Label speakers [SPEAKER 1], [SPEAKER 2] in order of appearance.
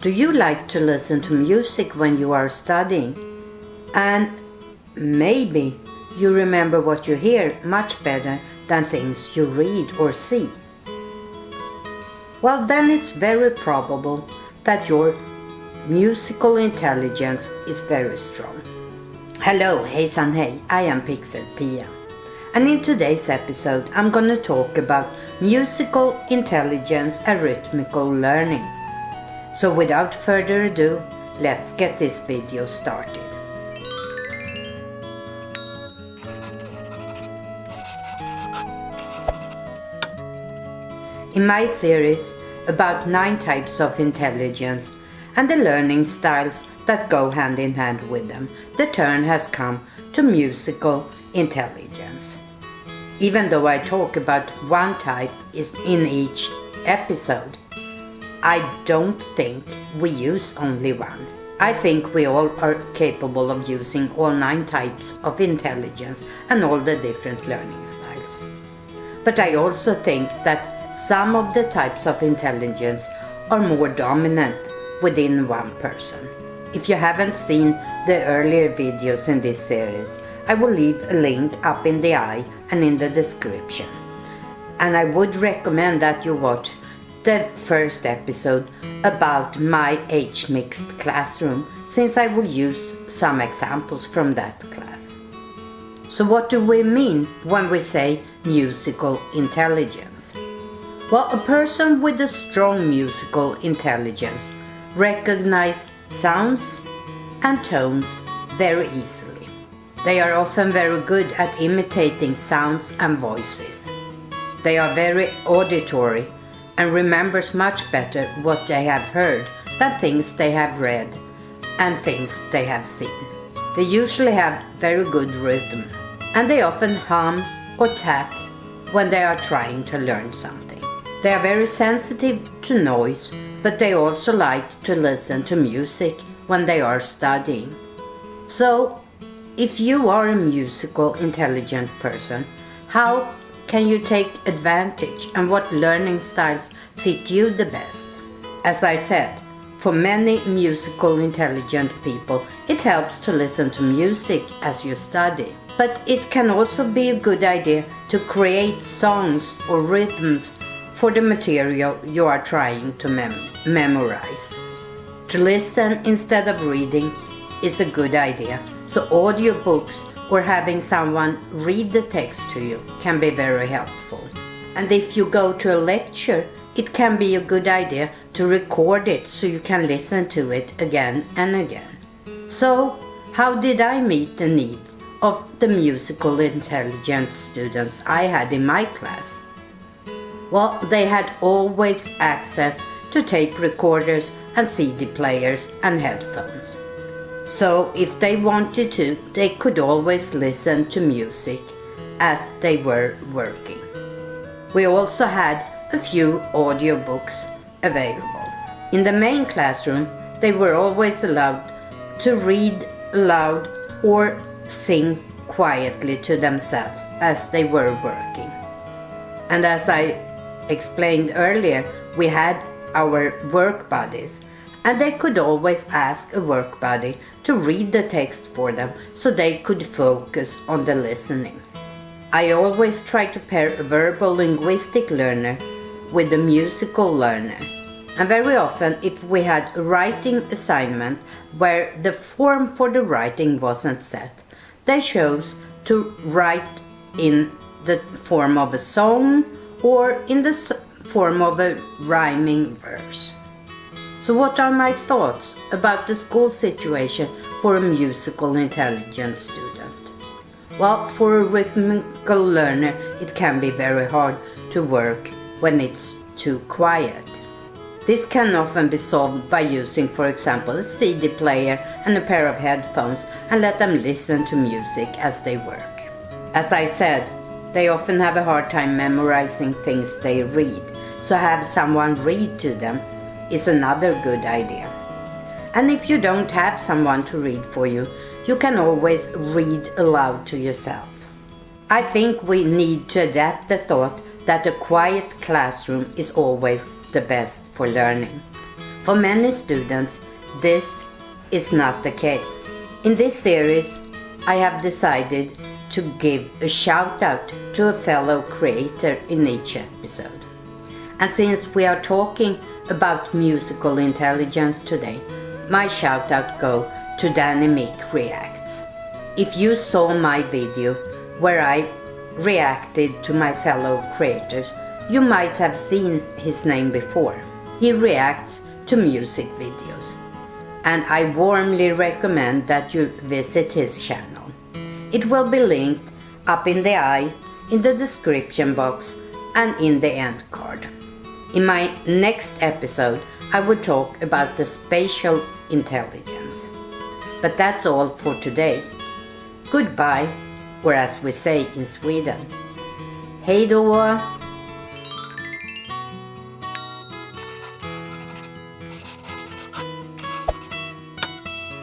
[SPEAKER 1] Do you like to listen to music when you are studying? And maybe you remember what you hear much better than things you read or see. Well, then it's very probable that your musical intelligence is very strong. Hello, hejsan hej, I am Pixelpia. And in today's episode I'm going to talk about musical intelligence and rhythmical learning. So without further ado, let's get this video started. In my series about 9 types of intelligence and the learning styles that go hand in hand with them, the turn has come to musical intelligence. Even though I talk about one type in each episode, I don't think we use only one. I think we all are capable of using all 9 types of intelligence and all the different learning styles. But I also think that some of the types of intelligence are more dominant within one person. If you haven't seen the earlier videos in this series, I will leave a link up in the eye and in the description. And I would recommend that you watch the first episode about my age-mixed classroom, since I will use some examples from that class. So what do we mean when we say musical intelligence? Well, a person with a strong musical intelligence recognizes sounds and tones very easily. They are often very good at imitating sounds and voices. They are very auditory and remembers much better what they have heard than things they have read and things they have seen. They usually have very good rhythm, and they often hum or tap when they are trying to learn something. They are very sensitive to noise, but they also like to listen to music when they are studying. So, if you are a musical intelligent person, how can you take advantage and what learning styles fit you the best? As I said, for many musical intelligent people, it helps to listen to music as you study. But it can also be a good idea to create songs or rhythms for the material you are trying to memorize. To listen instead of reading is a good idea, so audiobooks or having someone read the text to you can be very helpful. And if you go to a lecture, it can be a good idea to record it so you can listen to it again and again. So, how did I meet the needs of the musical intelligence students I had in my class? Well, they had always access to tape recorders and CD players and headphones. So if they wanted to, they could always listen to music as they were working. We also had a few audiobooks available. In the main classroom, they were always allowed to read aloud or sing quietly to themselves as they were working. And as I explained earlier, we had our work buddies, and they could always ask a work buddy to read the text for them so they could focus on the listening. I always try to pair a verbal linguistic learner with a musical learner. And very often, if we had a writing assignment where the form for the writing wasn't set, they chose to write in the form of a song or in the form of a rhyming verse. So what are my thoughts about the school situation for a musical intelligence student? Well, for a rhythmical learner, it can be very hard to work when it's too quiet. This can often be solved by using, for example, a CD player and a pair of headphones and let them listen to music as they work. As I said, they often have a hard time memorizing things they read, so have someone read to them is another good idea. And if you don't have someone to read for you, you can always read aloud to yourself. I think we need to adapt the thought that a quiet classroom is always the best for learning. For many students, this is not the case. In this series, I have decided to give a shout out to a fellow creator in each episode. And since we are talking about musical intelligence today, my shout out go to Dynamic Reacts. If you saw my video where I reacted to my fellow creators, you might have seen his name before. He reacts to music videos, and I warmly recommend that you visit his channel. It will be linked up in the eye, in the description box, and in the end card. In my next episode, I will talk about the spatial intelligence. But that's all for today. Goodbye, or as we say in Sweden, hej då!